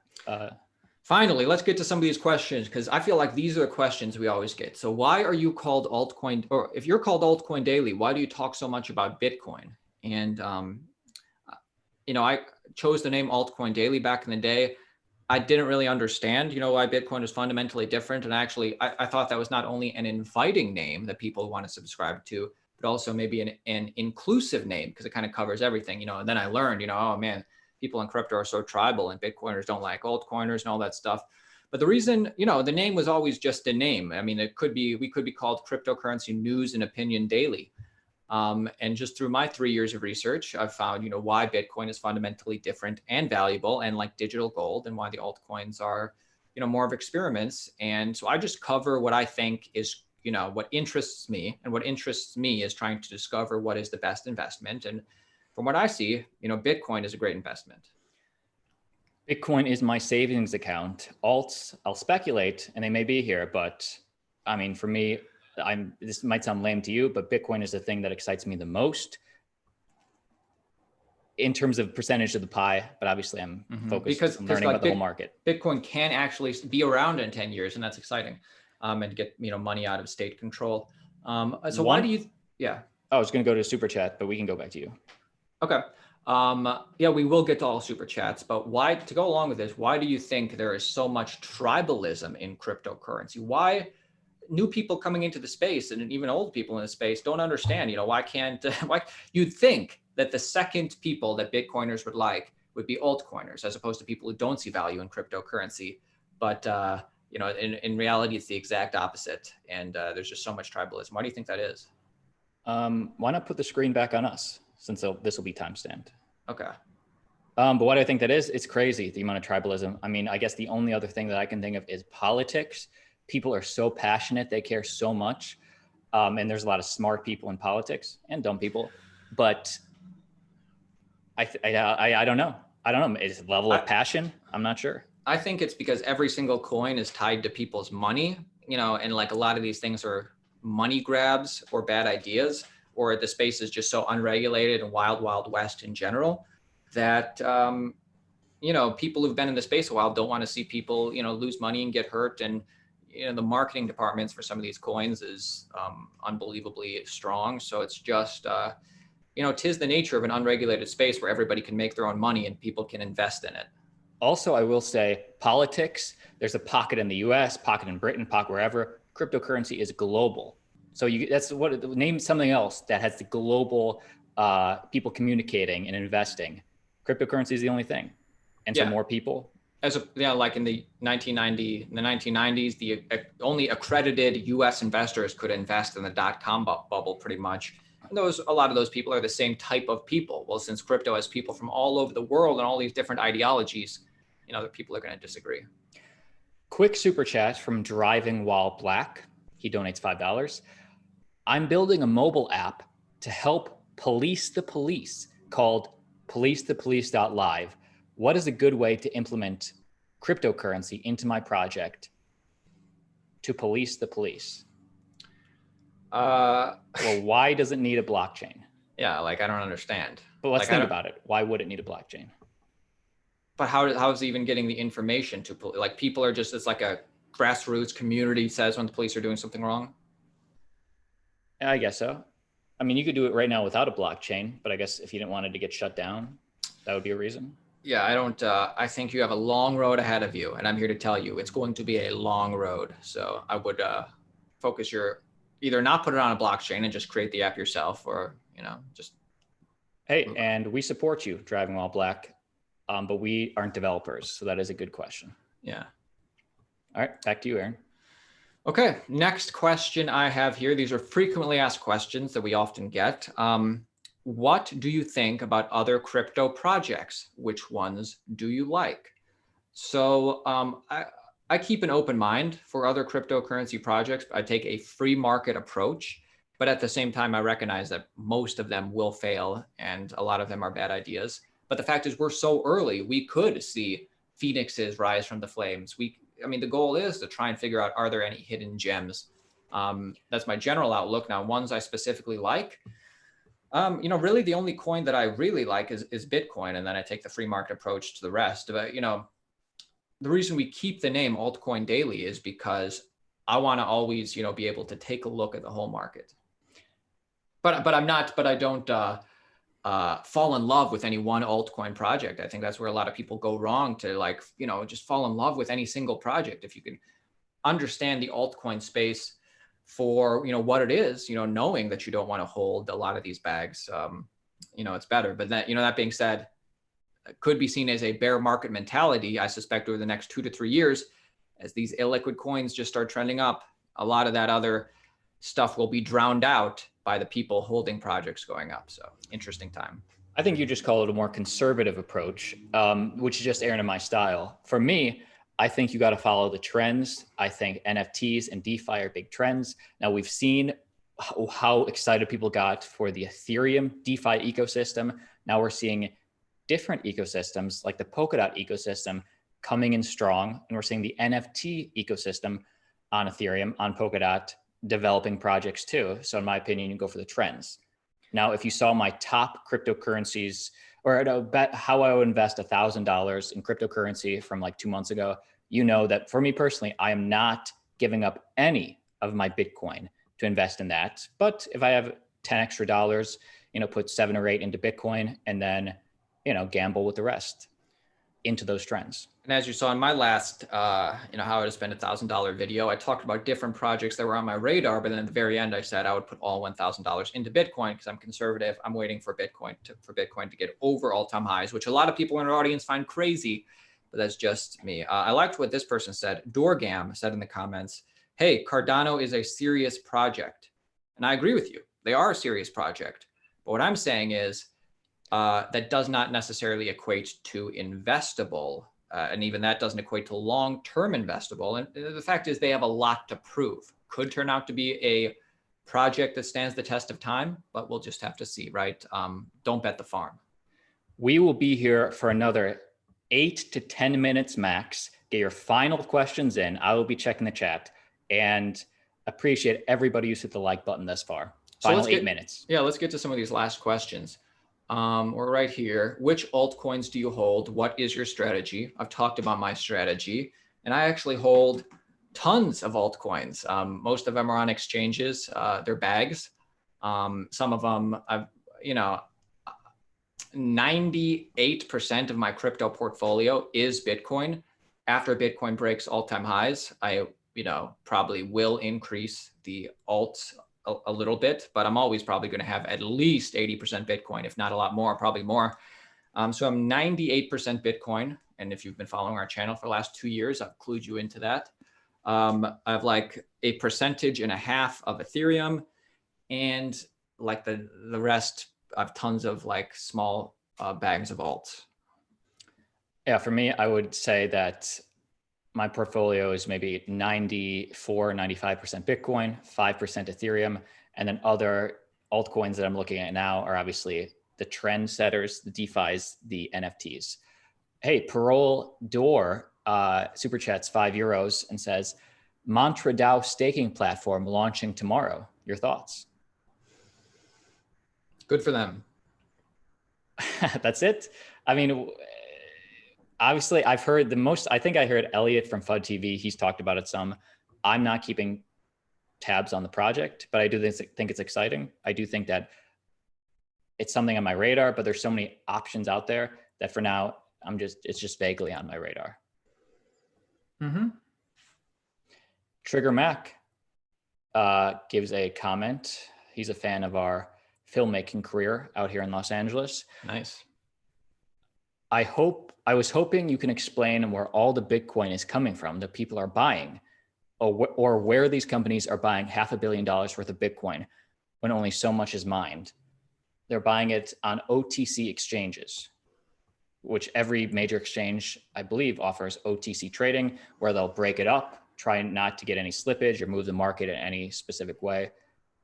finally, let's get to some of these questions, because I feel like these are the questions we always get. So why are you called Altcoin, or if you're called Altcoin Daily, why do you talk so much about Bitcoin? And, I chose the name Altcoin Daily back in the day. I didn't really understand, why Bitcoin is fundamentally different. And actually, I thought that was not only an inviting name that people want to subscribe to, but also maybe an inclusive name, because it kind of covers everything, and then I learned, oh man, people in crypto are so tribal and Bitcoiners don't like altcoiners and all that stuff. But the reason, the name was always just a name. I mean, we could be called Cryptocurrency News and Opinion Daily. And just through my 3 years of research, I've found, why Bitcoin is fundamentally different and valuable and like digital gold, and why the altcoins are, more of experiments. And so I just cover what I think is, what interests me, and what interests me is trying to discover what is the best investment. And from what I see, Bitcoin is a great investment. Bitcoin is my savings account. Alts, I'll speculate, and they may be here, but I mean, for me, this might sound lame to you, but Bitcoin is the thing that excites me the most in terms of percentage of the pie. But obviously I'm focused on learning about the whole market. Bitcoin can actually be around in 10 years, and that's exciting. And get, money out of state control. So why do you, yeah. I was going to go to super chat, but we can go back to you. Okay. Yeah, we will get to all super chats, but to go along with this, why do you think there is so much tribalism in cryptocurrency? Why new people coming into the space and even old people in the space don't understand, why can't, why you'd think that the second people that Bitcoiners would like would be altcoiners as opposed to people who don't see value in cryptocurrency. But, in reality, it's the exact opposite. And there's just so much tribalism. Why do you think that is? Why not put the screen back on us since this will be timestamped? Okay. But what I think that is, it's crazy, the amount of tribalism. I mean, I guess the only other thing that I can think of is politics. People are so passionate. They care so much. And there's a lot of smart people in politics and dumb people. But I don't know. I don't know. Is it level of passion? I'm not sure. I think it's because every single coin is tied to people's money, and like a lot of these things are money grabs or bad ideas, or the space is just so unregulated and wild, wild west in general that, people who've been in the space a while don't want to see people, lose money and get hurt. And, the marketing departments for some of these coins is unbelievably strong. So it's just, 'tis the nature of an unregulated space where everybody can make their own money and people can invest in it. Also, I will say politics, there's a pocket in the US, pocket in Britain, pocket wherever. Cryptocurrency is global. So name something else that has the global people communicating and investing. Cryptocurrency is the only thing. And so more people. Like in the 1990s, the only accredited US investors could invest in the .com bubble pretty much. And a lot of those people are the same type of people. Well, since crypto has people from all over the world and all these different ideologies, the people are going to disagree. Quick super chat from Driving While Black. He donates $5. I'm building a mobile app to help police the police called policethepolice.live. What is a good way to implement cryptocurrency into my project to police the police? Well, why does it need a blockchain? Yeah, I don't understand. But let's think about it. Why would it need a blockchain? But how is it even getting the information to people are just, it's like a grassroots community says when the police are doing something wrong? I guess so. I mean, you could do it right now without a blockchain, but I guess if you didn't want it to get shut down, that would be a reason. Yeah, I think you have a long road ahead of you, and I'm here to tell you it's going to be a long road. So I would focus either not put it on a blockchain and just create the app yourself, or, just. Hey, and we support you, Driving While Black, but we aren't developers. So that is a good question. Yeah. All right, back to you, Aaron. Okay, next question I have here. These are frequently asked questions that we often get. What do you think about other crypto projects? Which ones do you like? So I keep an open mind for other cryptocurrency projects. I take a free market approach, but at the same time, I recognize that most of them will fail and a lot of them are bad ideas. But the fact is we're so early, we could see phoenixes rise from the flames. The goal is to try and figure out, are there any hidden gems? That's my general outlook. Now, ones I specifically like, really the only coin that I really like is Bitcoin. And then I take the free market approach to the rest. But, the reason we keep the name Altcoin Daily is because I want to always, be able to take a look at the whole market. But I don't fall in love with any one altcoin project. I think that's where a lot of people go wrong, to just fall in love with any single project. If you can understand the altcoin space for, what it is, knowing that you don't want to hold a lot of these bags, it's better. But that being said, it could be seen as a bear market mentality. I suspect over the next 2 to 3 years, as these illiquid coins just start trending up, a lot of that other stuff will be drowned out by the people holding projects going up. So interesting time. I think you just call it a more conservative approach, which is just Aaron and my style. For me, I think you got to follow the trends. I think NFTs and DeFi are big trends. Now we've seen how excited people got for the Ethereum DeFi ecosystem. Now we're seeing different ecosystems like the Polkadot ecosystem coming in strong. And we're seeing the NFT ecosystem on Ethereum, on Polkadot, developing projects too. So in my opinion, you go for the trends. Now, if you saw my top cryptocurrencies, or bet how I would invest $1,000 in cryptocurrency from like 2 months ago, you know that for me personally, I am not giving up any of my Bitcoin to invest in that. But if I have 10 extra dollars, put 7 or 8 into Bitcoin and then, gamble with the rest. into those trends. And as you saw in my last, how to spend $1,000 video, I talked about different projects that were on my radar, but then at the very end, I said I would put all $1,000 into Bitcoin because I'm conservative. I'm waiting for Bitcoin to get over all-time highs, which a lot of people in our audience find crazy, but that's just me. I liked what this person said. Dorgam said in the comments, hey, Cardano is a serious project. And I agree with you. They are a serious project. But what I'm saying is that does not necessarily equate to investable. And even that doesn't equate to long-term investable. And the fact is they have a lot to prove. Could turn out to be a project that stands the test of time, but we'll just have to see, right? Don't bet the farm. We will be here for another 8 to 10 minutes max. Get your final questions in. I will be checking the chat and appreciate everybody who's hit the like button thus far. Final 8 minutes. Yeah, let's get to some of these last questions. We're right here. Which altcoins do you hold? What is your strategy? I've talked about my strategy, and I actually hold tons of altcoins. Most of them are on exchanges. They're bags. Some of them, 98% of my crypto portfolio is Bitcoin. After Bitcoin breaks all-time highs, I, probably will increase the alts a little bit, but I'm always probably going to have at least 80% Bitcoin, if not a lot more, probably more. So I'm 98% Bitcoin. And if you've been following our channel for the last 2 years, I've clued you into that. I have like 1.5% of Ethereum, and like the rest, I have tons of like small bags of alts. Yeah, for me, I would say that my portfolio is maybe 94, 95% Bitcoin, 5% Ethereum, and then other altcoins that I'm looking at now are obviously the trend setters, the DeFis, the NFTs. Hey, Parole Door super chats €5 and says, Mantra DAO staking platform launching tomorrow. Your thoughts? Good for them. That's it. I mean, obviously, I've heard the most. I think I heard Elliot from FUD TV. He's talked about it some. I'm not keeping tabs on the project, but I do think it's exciting. I do think that it's something on my radar, but there's so many options out there that for now, it's just vaguely on my radar. Mm-hmm. Trigger Mac gives a comment. He's a fan of our filmmaking career out here in Los Angeles. Nice. I was hoping you can explain where all the Bitcoin is coming from that people are buying, or where these companies are buying $500 million worth of Bitcoin when only so much is mined. They're buying it on OTC exchanges, which every major exchange, I believe, offers OTC trading, where they'll break it up, try not to get any slippage or move the market in any specific way.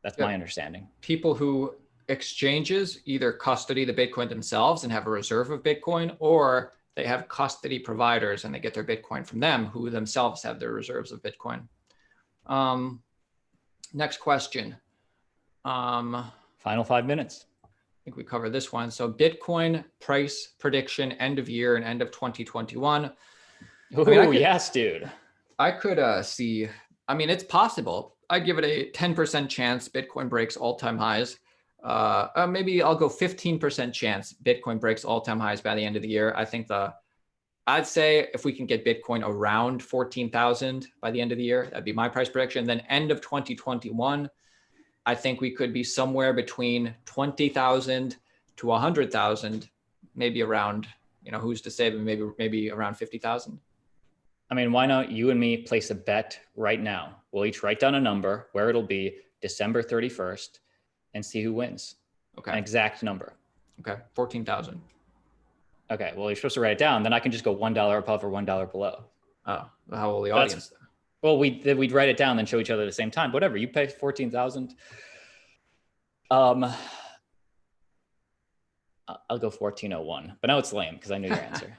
That's my understanding. People who exchanges either custody the Bitcoin themselves and have a reserve of Bitcoin, or they have custody providers and they get their Bitcoin from them, who themselves have their reserves of Bitcoin. Next question. Final 5 minutes. I think we covered this one. So Bitcoin price prediction, end of year and end of 2021. Oh, yes, dude. I could see, it's possible. I'd give it a 10% chance Bitcoin breaks all-time highs. Maybe I'll go 15% chance Bitcoin breaks all-time highs by the end of the year. I think I'd say if we can get Bitcoin around 14,000 by the end of the year, that'd be my price prediction. Then end of 2021, I think we could be somewhere between 20,000 to 100,000, maybe around, who's to say, but maybe around 50,000. Why not you and me place a bet right now? We'll each write down a number where it'll be December 31st and see who wins. Okay. An exact number. Okay. 14,000. Okay. Well, you're supposed to write it down. Then I can just go $1 above or $1 below. Oh, how will the audience? Well, we'd write it down, then show each other at the same time. Whatever. You pay 14,000. I'll go 1401, but now it's lame because I knew your answer.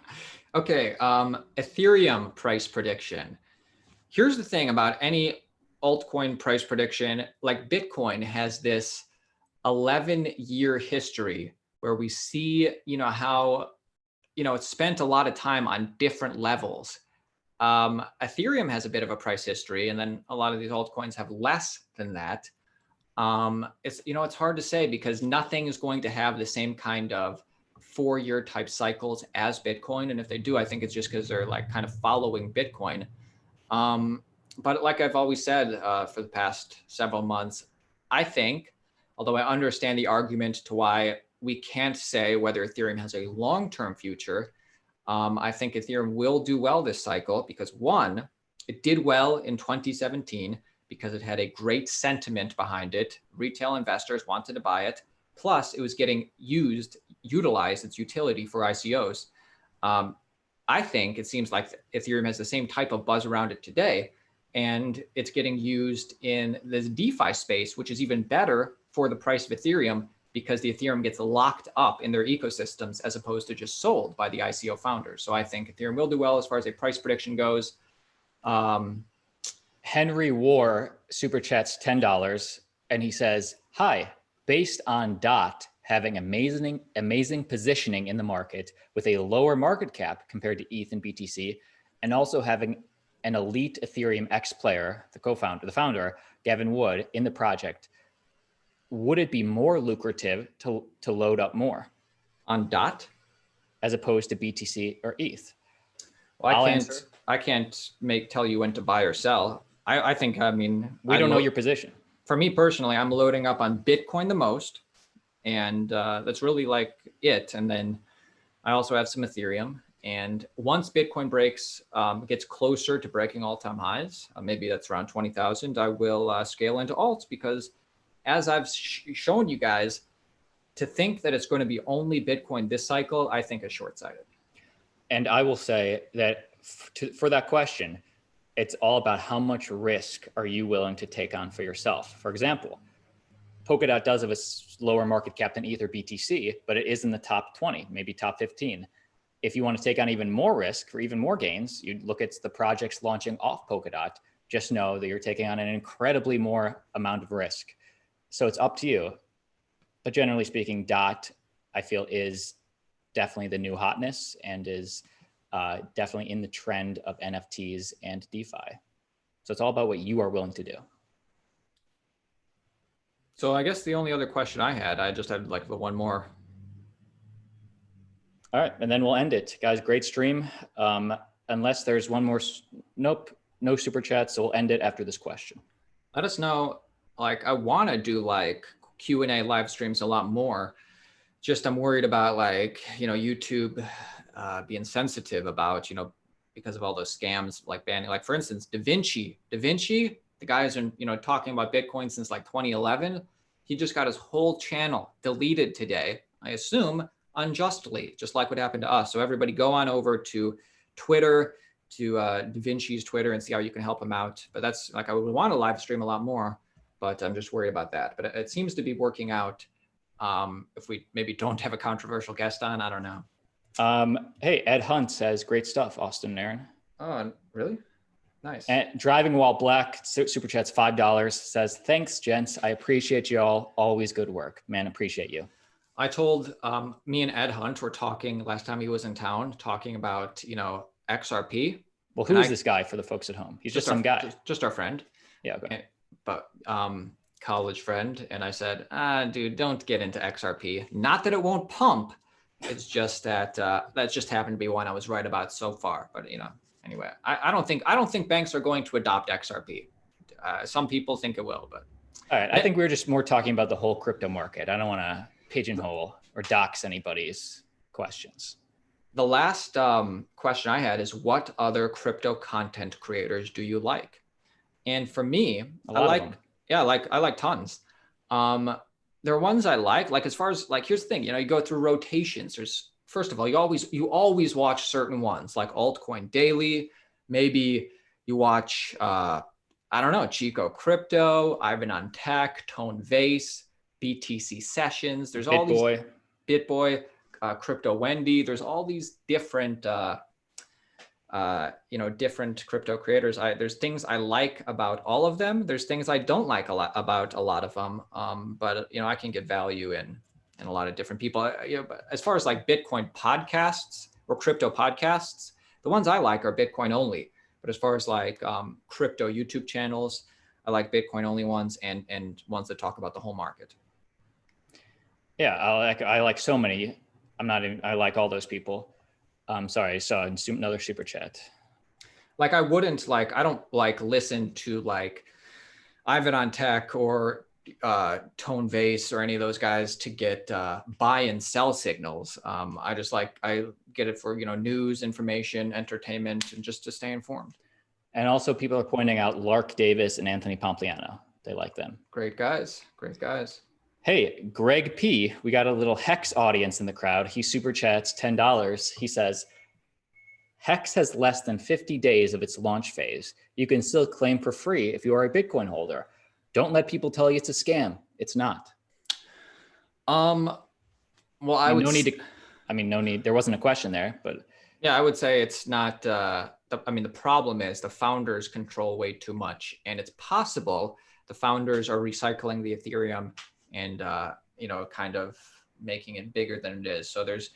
Okay. Ethereum price prediction. Here's the thing about any altcoin price prediction, like Bitcoin has this 11-year history where we see, how, it's spent a lot of time on different levels. Ethereum has a bit of a price history, and then a lot of these altcoins have less than that. It's hard to say because nothing is going to have the same kind of 4-year type cycles as Bitcoin. And if they do, I think it's just because they're like kind of following Bitcoin. But like I've always said for the past several months, I think, although I understand the argument to why we can't say whether Ethereum has a long-term future, I think Ethereum will do well this cycle because one, it did well in 2017 because it had a great sentiment behind it. Retail investors wanted to buy it. Plus, it was getting utilized its utility for ICOs. I think it seems like Ethereum has the same type of buzz around it today, and it's getting used in this DeFi space, which is even better for the price of Ethereum because the Ethereum gets locked up in their ecosystems as opposed to just sold by the ICO founders. So I think Ethereum will do well as far as a price prediction goes. Henry War super chats $10 and he says, hi, based on DOT having amazing positioning in the market with a lower market cap compared to ETH and BTC, and also having an elite Ethereum X player, the founder, Gavin Wood, in the project, would it be more lucrative to load up more on DOT as opposed to BTC or ETH? Well, I can't tell you when to buy or sell. I think, I mean, we don't know your position. For me personally, I'm loading up on Bitcoin the most, and that's really like it. And then I also have some Ethereum. And once Bitcoin gets closer to breaking all-time highs, maybe that's around 20,000, I will scale into alts because, as I've shown you guys, to think that it's going to be only Bitcoin this cycle, I think is short-sighted. And I will say that for that question, it's all about how much risk are you willing to take on for yourself. For example, Polkadot does have a lower market cap than ETH or BTC, but it is in the top 20, maybe top 15. If you want to take on even more risk for even more gains, you'd look at the projects launching off Polkadot. Just know that you're taking on an incredibly more amount of risk. So it's up to you. But generally speaking, DOT, I feel, is definitely the new hotness and is definitely in the trend of NFTs and DeFi. So it's all about what you are willing to do. So I guess the only other question I just had like the one more. All right, and then we'll end it. Guys, great stream. Unless there's one more, nope, no super chats, so we'll end it after this question. Let us know, like I want to do like Q&A live streams a lot more. Just I'm worried about like, YouTube being sensitive about, because of all those scams like banning, like for instance, Da Vinci, the guy who's been, talking about Bitcoin since like 2011. He just got his whole channel deleted today, I assume unjustly, just like what happened to us. So everybody go on over to Twitter, to Da Vinci's Twitter and see how you can help him out. But that's like, I would want to live stream a lot more, but I'm just worried about that. But it seems to be working out. If we maybe don't have a controversial guest on, I don't know. Hey, Ed Hunt says, great stuff, Austin and Aaron. Oh, really? Nice. And Driving While Black, super chats $5, says, thanks, gents. I appreciate you all. Always good work. Man, appreciate you. I told me and Ed Hunt were talking last time he was in town, talking about, XRP. Well, who is this guy for the folks at home? He's just some guy. Just our friend. Yeah, okay. But college friend. And I said, dude, don't get into XRP. Not that it won't pump. It's just that that just happened to be one I was right about so far. But, anyway, I don't think banks are going to adopt XRP. Some people think it will, but. All right. I think we were just more talking about the whole crypto market. I don't want to pigeonhole or dox anybody's questions. The last question I had is, what other crypto content creators do you like? And for me, I like tons. There are ones I like as far as like, here's the thing, you go through rotations. There's, first of all, you always watch certain ones like Altcoin Daily. Maybe you watch, I don't know, Chico Crypto, Ivan on Tech, Tone Vase, BTC Sessions. There's all these BitBoy, Crypto Wendy. There's all these different, different crypto creators. There's things I like about all of them. There's things I don't like about a lot of them. But I can get value in a lot of different people. But as far as like Bitcoin podcasts or crypto podcasts, the ones I like are Bitcoin only. But as far as like crypto YouTube channels, I like Bitcoin only ones and ones that talk about the whole market. Yeah, I like so many. I'm not even, I like all those people. Sorry, I saw another super chat. Like I wouldn't like, I don't like listen to like Ivan on Tech or Tone Vase or any of those guys to get buy and sell signals. I just like, I get it for, news, information, entertainment, and just to stay informed. And also people are pointing out Lark Davis and Anthony Pompliano. They like them. Great guys. Great guys. Hey, Greg P, we got a little Hex audience in the crowd. He super chats $10. He says, Hex has less than 50 days of its launch phase. You can still claim for free if you are a Bitcoin holder. Don't let people tell you it's a scam. It's not. Well, I would no need to, no need. There wasn't a question there, but yeah, I would say it's not. The problem is the founders control way too much, and it's possible the founders are recycling the Ethereum and kind of making it bigger than it is. So there's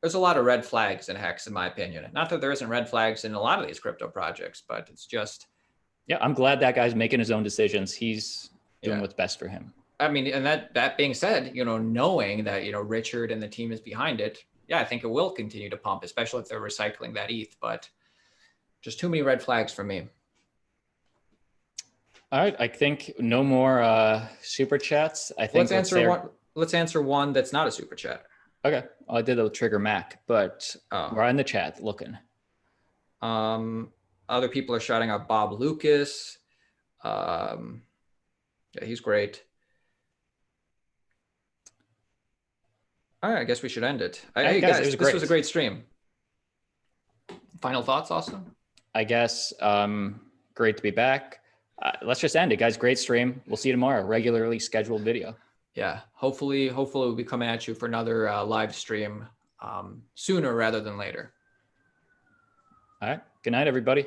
a lot of red flags in Hex, in my opinion. Not that there isn't red flags in a lot of these crypto projects, but it's just. Yeah, I'm glad that guy's making his own decisions. He's doing what's best for him. And that being said, knowing that, Richard and the team is behind it, yeah, I think it will continue to pump, especially if they're recycling that ETH, but just too many red flags for me. All right, I think no more super chats. I think let's answer one that's not a super chat. Okay, well, I did a trigger Mac, but we're in the chat looking. Other people are shouting out Bob Lucas. Yeah, he's great. All right, I guess we should end it. Hey guys, this was a great stream. Final thoughts, Austin? I guess great to be back. Let's just end it, guys. Great stream. We'll see you tomorrow. Regularly scheduled video. Yeah, hopefully we'll be coming at you for another live stream sooner rather than later. All right. Good night, everybody.